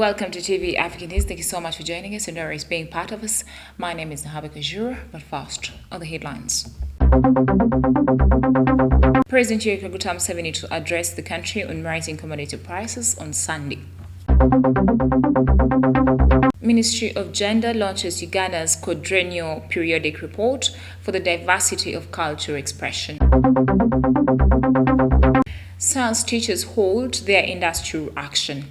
Welcome to TV African News. Thank you so much for joining us and always being part of us. My name is Nahabe Kajura, but first on the headlines. President Yoweri Kaguta Museveni to address the country on rising commodity prices on Sunday. Ministry of Gender launches Uganda's quadrennial periodic report for the diversity of cultural expression. Science teachers hold their industrial action.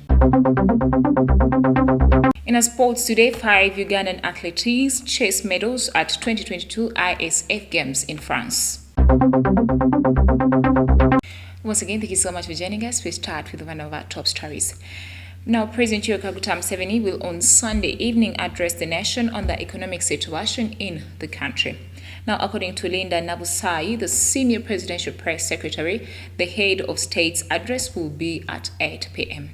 In sports today, 5 Ugandan athletes chase medals at 2022 ISF Games in France. Once again, thank you so much for joining us. We start with one of our top stories. Now, President Yoweri Kaguta Museveni will on Sunday evening address the nation on the economic situation in the country. Now, according to Linda Nabusai, the senior presidential press secretary, the head of state's address will be at 8 p.m.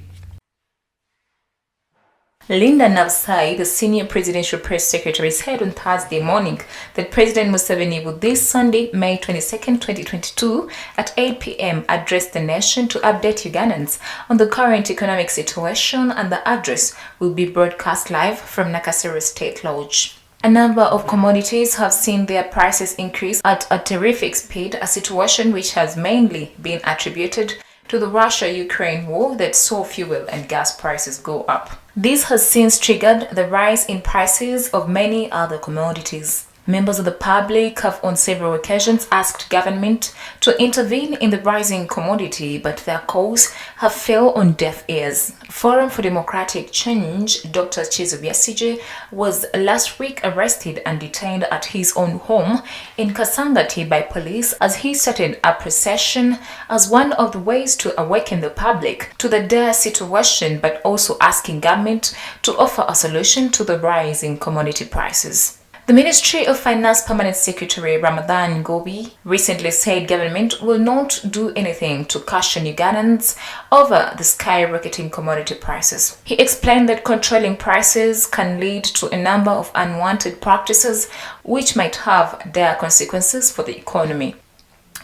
Linda Nabusai, the senior presidential press secretary, said on Thursday morning that President Museveni will this Sunday, May 22, 2022, at 8 p.m. address the nation to update Ugandans on the current economic situation, and the address will be broadcast live from Nakasero State Lodge. A number of commodities have seen their prices increase at a terrific speed, a situation which has mainly been attributed to the Russia-Ukraine war that saw fuel and gas prices go up. This has since triggered the rise in prices of many other commodities. Members of the public have on several occasions asked government to intervene in the rising commodity, but their calls have fell on deaf ears. Forum for Democratic Change, Dr. Kizza Besigye, was last week arrested and detained at his own home in Kasangati by police as he started a procession as one of the ways to awaken the public to the dire situation, but also asking government to offer a solution to the rising commodity prices. The Ministry of Finance Permanent Secretary Ramadan Ngobi recently said government will not do anything to caution Ugandans over the skyrocketing commodity prices. He explained that controlling prices can lead to a number of unwanted practices which might have dire consequences for the economy.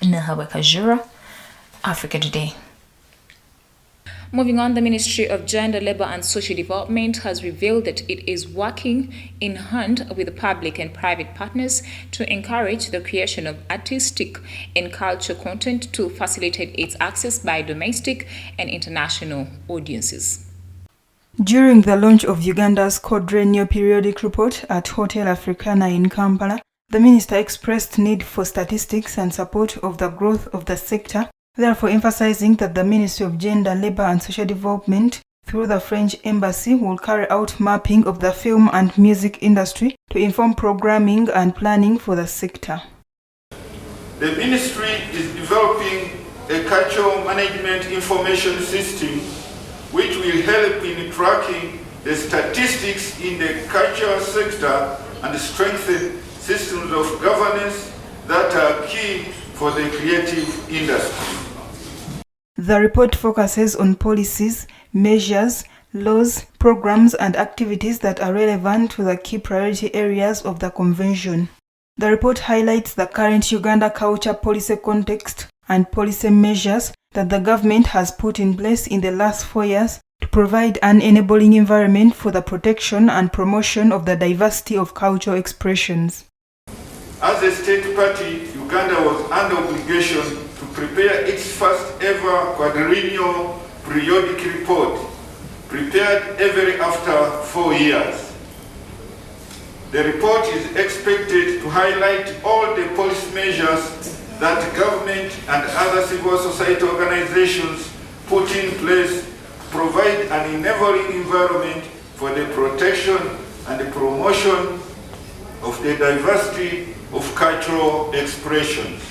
Nahabe Kajura, Africa Today. Moving on, the Ministry of Gender, Labour and Social Development has revealed that it is working in hand with the public and private partners to encourage the creation of artistic and cultural content to facilitate its access by domestic and international audiences. During the launch of Uganda's quadrennial periodic report at Hotel Africana in Kampala, the minister expressed need for statistics and support of the growth of the sector, therefore emphasizing that the Ministry of Gender, Labour and Social Development through the French Embassy will carry out mapping of the film and music industry to inform programming and planning for the sector. The ministry is developing a cultural management information system which will help in tracking the statistics in the cultural sector and strengthen systems of governance that are key for the creative industry. The report focuses on policies, measures, laws, programs and activities that are relevant to the key priority areas of the convention. The report highlights the current Uganda culture policy context and policy measures that the government has put in place in the last 4 years to provide an enabling environment for the protection and promotion of the diversity of cultural expressions. As a state party, Uganda was under obligation to prepare its first ever quadrennial periodic report, prepared every after 4 years. The report is expected to highlight all the policy measures that government and other civil society organizations put in place to provide an enabling environment for the protection and the promotion of the diversity of cultural expressions.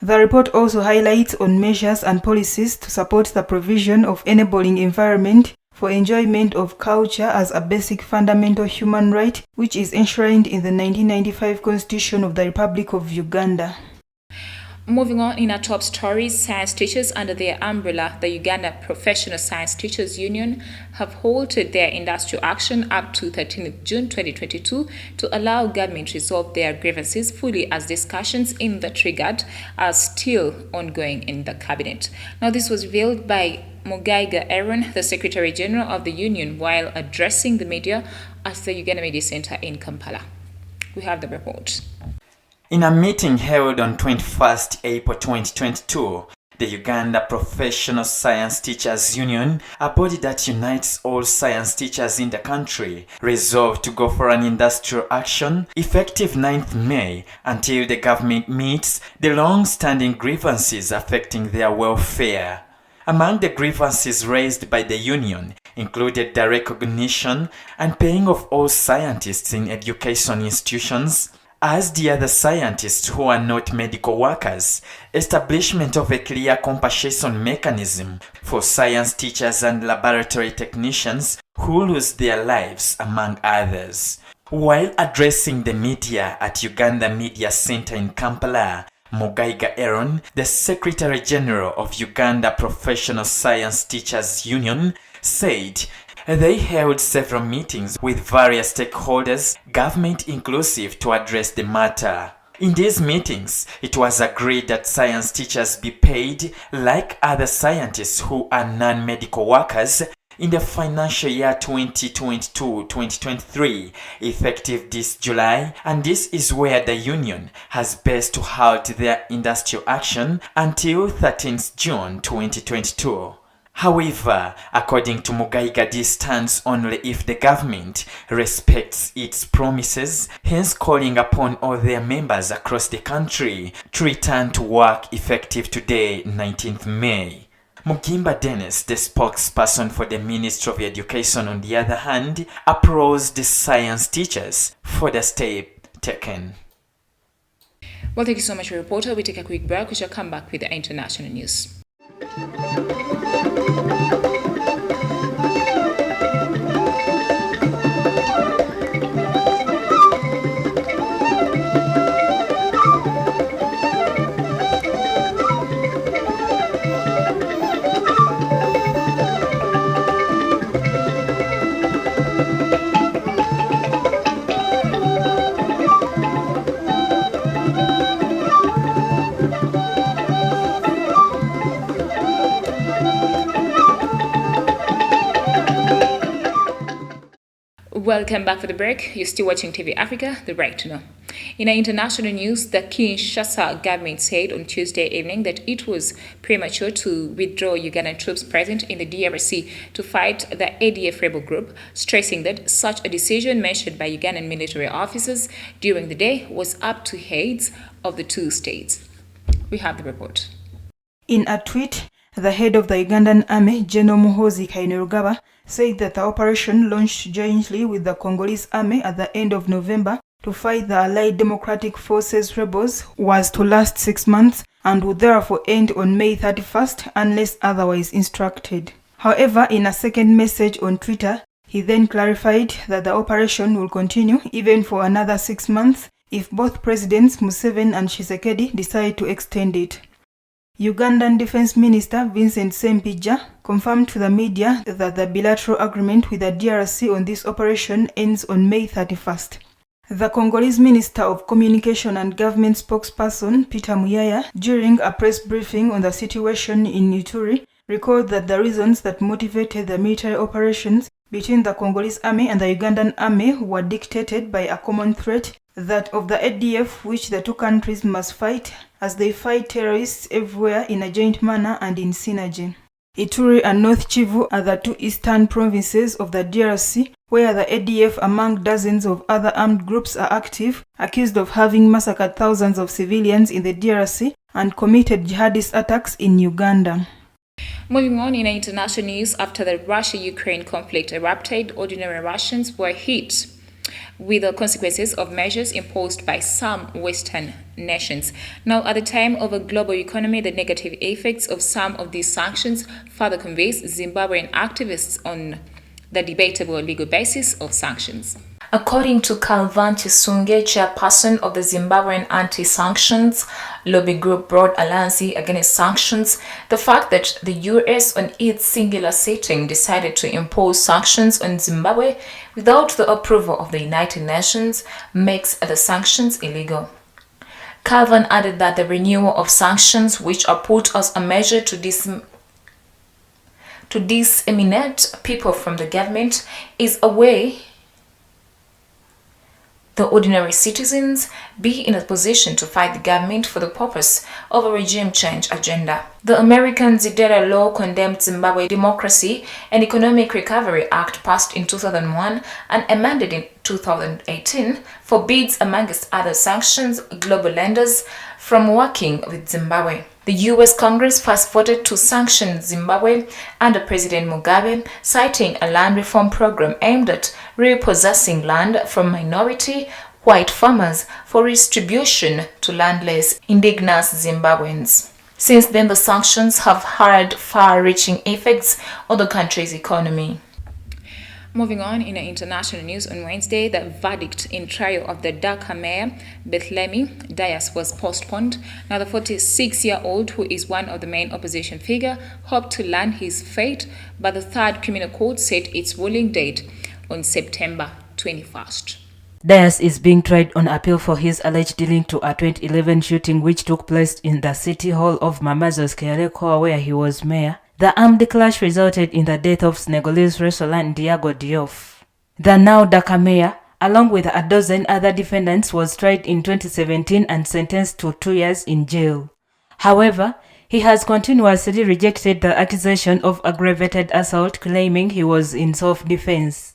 The report also highlights on measures and policies to support the provision of enabling environment for enjoyment of culture as a basic fundamental human right, which is enshrined in the 1995 Constitution of the Republic of Uganda. Moving on, in our top stories, science teachers under their umbrella, the Uganda Professional Science Teachers Union, have halted their industrial action up to 13th June 2022 to allow government to resolve their grievances fully, as discussions in the triggered are still ongoing in the cabinet. Now, this was revealed by Mugaiga Aaron, the Secretary General of the union, while addressing the media at the Uganda Media Center in Kampala. We have the report. In a meeting held on 21st April 2022, the Uganda Professional Science Teachers Union, a body that unites all science teachers in the country, resolved to go for an industrial action effective 9th May until the government meets the long-standing grievances affecting their welfare. Among the grievances raised by the union included the recognition and paying of all scientists in education institutions as the other scientists who are not medical workers, establishment of a clear compensation mechanism for science teachers and laboratory technicians who lose their lives, among others. While addressing the media at Uganda Media Center in Kampala, Mugaiga Aaron, the Secretary General of Uganda Professional Science Teachers Union, said they held several meetings with various stakeholders, government inclusive, to address the matter. In these meetings, it was agreed that science teachers be paid like other scientists who are non-medical workers in the financial year 2022-2023, effective this July, and this is where the union has best to halt their industrial action until 13th June 2022. However, according to Mugaiga, this stands only if the government respects its promises, hence calling upon all their members across the country to return to work effective today, 19th May. Mugimba Dennis, the spokesperson for the Ministry of Education, on the other hand, applauded the science teachers for the step taken. Well, thank you so much, reporter. We take a quick break. We shall come back with the international news. Welcome back for the break. You're still watching TV Africa, the right to know. In our international news, the Kinshasa government said on Tuesday evening that it was premature to withdraw Ugandan troops present in the DRC to fight the ADF rebel group, stressing that such a decision mentioned by Ugandan military officers during the day was up to heads of the two states. We have the report. In a tweet, the head of the Ugandan Army, General Muhoozi Kainerugaba, said that the operation launched jointly with the Congolese Army at the end of November to fight the Allied Democratic Forces rebels was to last 6 months and would therefore end on May 31st unless otherwise instructed. However, in a second message on Twitter, he then clarified that the operation will continue even for another 6 months if both Presidents Museveni and Tshisekedi decide to extend it. Ugandan Defense Minister Vincent Sempija confirmed to the media that the bilateral agreement with the DRC on this operation ends on May 31st. The Congolese Minister of Communication and Government spokesperson Peter Muyaya, during a press briefing on the situation in Ituri, recalled that the reasons that motivated the military operations between the Congolese Army and the Ugandan Army were dictated by a common threat, that of the ADF, which the two countries must fight as they fight terrorists everywhere in a joint manner and in synergy. Ituri and North Kivu are the two eastern provinces of the DRC, where the ADF, among dozens of other armed groups, are active, accused of having massacred thousands of civilians in the DRC and committed jihadist attacks in Uganda. Moving on, in international news, after the Russia-Ukraine conflict erupted, ordinary Russians were hit with the consequences of measures imposed by some Western nations. Now, at the time of a global economy, the negative effects of some of these sanctions further convince Zimbabwean activists on the debatable legal basis of sanctions. According to Calvan Chisunge, chairperson of the Zimbabwean anti-sanctions lobby group Broad Alliance Against Sanctions, the fact that the US on its singular sitting decided to impose sanctions on Zimbabwe without the approval of the United Nations makes the sanctions illegal. Calvan added that the renewal of sanctions, which are put as a measure to disseminate people from the government, is a way the ordinary citizens be in a position to fight the government for the purpose of a regime change agenda. The American Zidera law condemned Zimbabwe Democracy and Economic Recovery Act passed in 2001 and amended in 2018 forbids, amongst other sanctions, global lenders from working with Zimbabwe. The US Congress first voted to sanction Zimbabwe under President Mugabe, citing a land reform program aimed at repossessing land from minority white farmers for redistribution to landless, indigenous Zimbabweans. Since then, the sanctions have had far-reaching effects on the country's economy. Moving on, in international news, on Wednesday, the verdict in trial of the Dhaka mayor, Bethlehemi Dias, was postponed. Now, the 46-year-old, who is one of the main opposition figures, hoped to learn his fate, but the third criminal court set its ruling date on September 21st. Dias is being tried on appeal for his alleged link to a 2011 shooting which took place in the city hall of Mamazos Kerekoa, where he was mayor. The armed clash resulted in the death of Senegalese wrestler Diego Diouf. The now Dhaka mayor, along with a dozen other defendants, was tried in 2017 and sentenced to 2 years in jail. However, he has continuously rejected the accusation of aggravated assault, claiming he was in self-defense.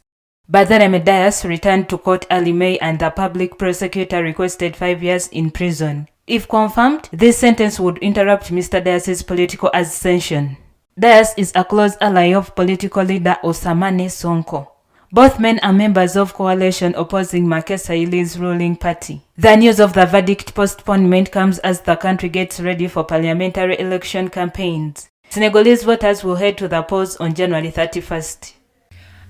Bethlehemi Dias returned to court early May and the public prosecutor requested 5 years in prison. If confirmed, this sentence would interrupt Mr. Dias's political ascension. Dias is a close ally of political leader Osamane Sonko. Both men are members of coalition opposing Macky Sall's ruling party. The news of the verdict postponement comes as the country gets ready for parliamentary election campaigns. Senegalese voters will head to the polls on January 31st.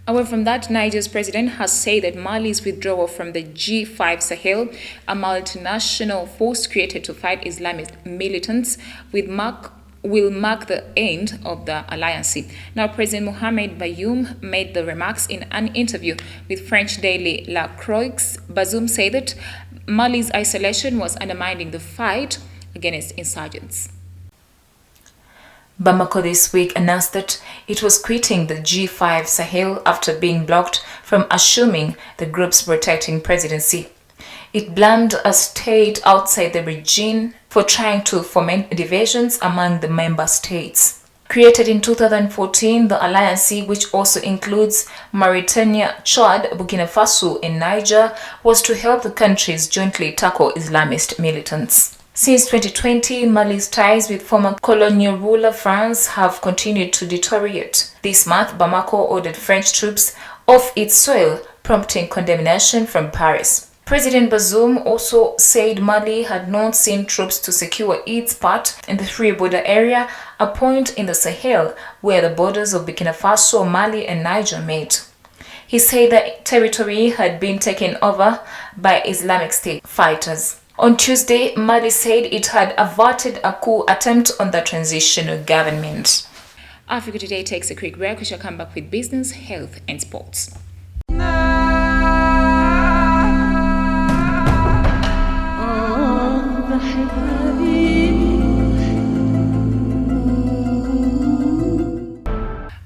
Away from that, Niger's president has said that Mali's withdrawal from the G5 Sahel, a multinational force created to fight Islamist militants, will mark the end of the alliance. Now, President Mohamed Bazoum made the remarks in an interview with French daily La Croix. Bazoum said that Mali's isolation was undermining the fight against insurgents. Bamako this week announced that it was quitting the G5 Sahel after being blocked from assuming the group's protecting presidency. It blamed a state outside the region for trying to foment divisions among the member states. Created in 2014, the alliance, which also includes Mauritania, Chad, Burkina Faso, and Niger, was to help the countries jointly tackle Islamist militants. Since 2020, Mali's ties with former colonial ruler France have continued to deteriorate. This month, Bamako ordered French troops off its soil, prompting condemnation from Paris. President Bazoum also said Mali had not sent troops to secure its part in the free border area, a point in the Sahel where the borders of Burkina Faso, Mali, and Niger meet. He said the territory had been taken over by Islamic State fighters. On Tuesday, Mali said it had averted a coup attempt on the transitional government. Africa Today takes a quick break. We shall come back with business, health, and sports.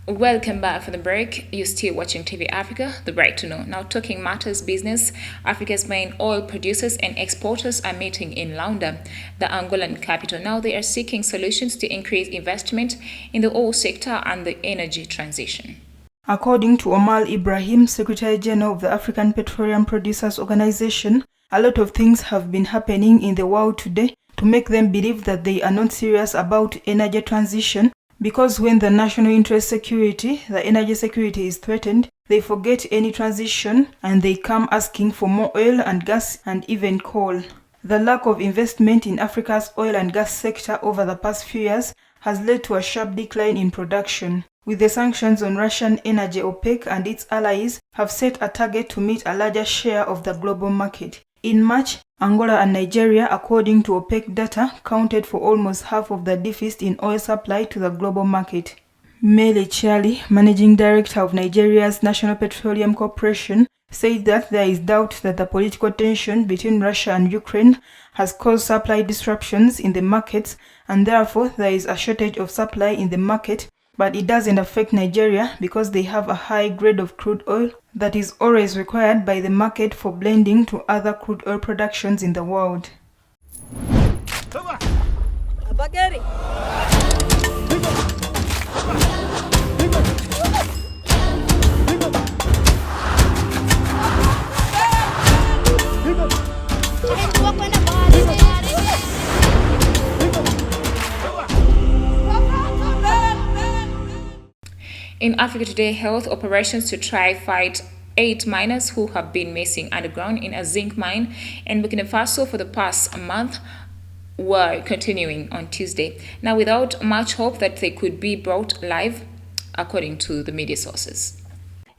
Welcome back from the break. You're still watching TV Africa, the right to know. Now, talking matters business, Africa's main oil producers and exporters are meeting in Luanda, the Angolan capital. Now, they are seeking solutions to increase investment in the oil sector and the energy transition. According to Omar Ibrahim, Secretary General of the African Petroleum Producers Organization, a lot of things have been happening in the world today to make them believe that they are not serious about energy transition, because when the national interest security, the energy security, is threatened, they forget any transition and they come asking for more oil and gas and even coal. The lack of investment in Africa's oil and gas sector over the past few years has led to a sharp decline in production. With the sanctions on Russian energy, OPEC and its allies have set a target to meet a larger share of the global market. In March, Angola and Nigeria, according to OPEC data, counted for almost half of the deficit in oil supply to the global market. Mele Kyari, managing director of Nigeria's National Petroleum Corporation, said that there is doubt that the political tension between Russia and Ukraine has caused supply disruptions in the markets, and therefore there is a shortage of supply in the market, but it doesn't affect Nigeria because they have a high grade of crude oil that is always required by the market for blending to other crude oil productions in the world. In Africa Today, health operations to try fight 8 miners who have been missing underground in a zinc mine in Burkina Faso for the past month were continuing on Tuesday, now without much hope that they could be brought alive, according to the media sources.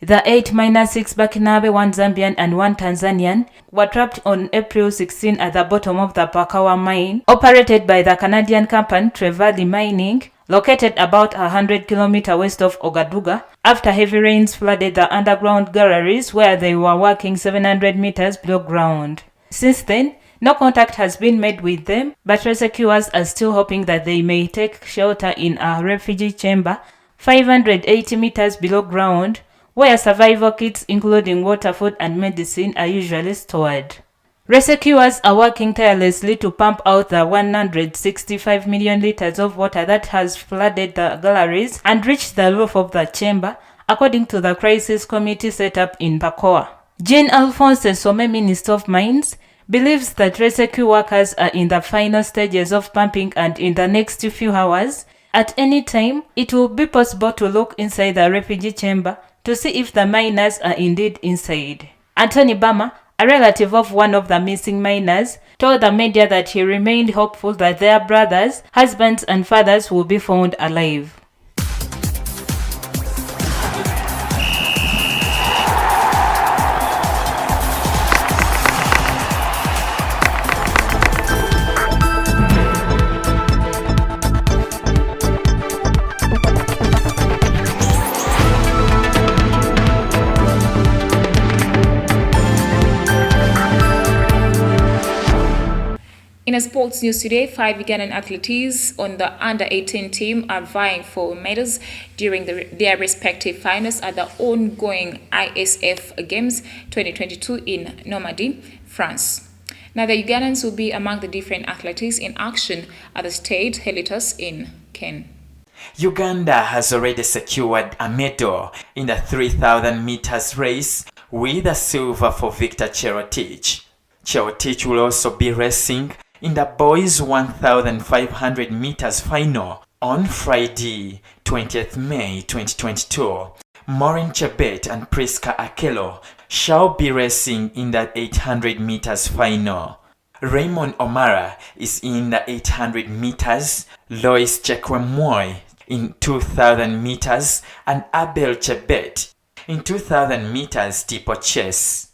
The 8 miners, 6 Burkinabe, 1 Zambian and 1 Tanzanian, were trapped on April 16 at the bottom of the Pakawa mine, operated by the Canadian company Trevally Mining, located about 100 km west of Ouagadougou, after heavy rains flooded the underground galleries where they were working 700 meters below ground. Since then, no contact has been made with them, but rescuers are still hoping that they may take shelter in a refugee chamber 580 meters below ground, where survival kits including water, food and medicine are usually stored. Rescuers are working tirelessly to pump out the 165 million liters of water that has flooded the galleries and reached the roof of the chamber, according to the crisis committee set up in Pakoa. Jean-Alphonse Some, Minister of Mines, believes that rescue workers are in the final stages of pumping, and in the next few hours, at any time, it will be possible to look inside the refugee chamber to see if the miners are indeed inside. Anthony Bama, a relative of one of the missing miners, told the media that he remained hopeful that their brothers, husbands and fathers will be found alive. In a sports news today, 5 Ugandan athletes on the under-18 team are vying for medals during their respective finals at the ongoing ISF Games 2022 in Normandy, France. Now, the Ugandans will be among the different athletes in action at the state Helios in Ken. Uganda has already secured a medal in the 3,000 meters race with a silver for Victor Cherotich. Cherotich will also be racing in the boys 1,500 meters final on Friday, 20th May 2022. Maureen Chebet and Priska Akelo shall be racing in the 800 meters final. Raymond Omara is in the 800 meters, Lois Chekwemoi in 2,000 meters, and Abel Chebet in 2,000 meters steeplechase.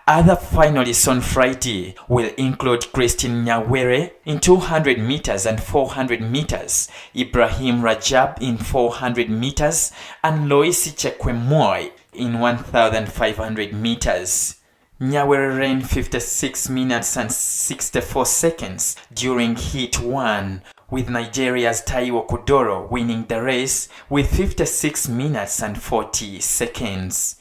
Other finalists on Friday will include Christine Nyawere in 200 meters and 400 meters, Ibrahim Rajab in 400 meters, and Loisi Chekwemoi in 1,500 meters. Nyawere ran 56 minutes and 64 seconds during Heat 1, with Nigeria's Taiwo Kudoro winning the race with 56 minutes and 40 seconds.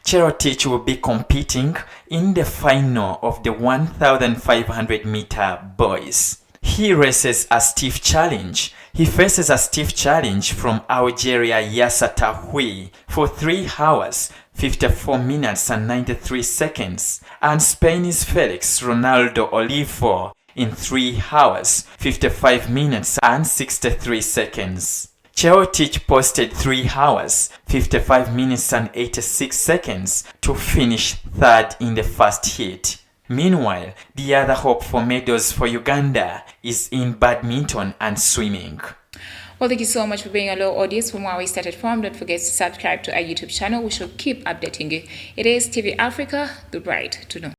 Cherotich will be competing in the final of the 1,500 meter boys. He races a stiff challenge. He faces a stiff challenge from Algeria Yassata Hui for 3 hours, 54 minutes and 93 seconds, and Spain's Felix Ronaldo Olivo in 3 hours, 55 minutes and 63 seconds. Cherotich posted 3 hours, 55 minutes and 86 seconds to finish third in the first heat. Meanwhile, the other hope for medals for Uganda is in badminton and swimming. Well, thank you so much for being a low audience from where we started from. Don't forget to subscribe to our YouTube channel. We shall keep updating you. It is TV Africa, the right to know.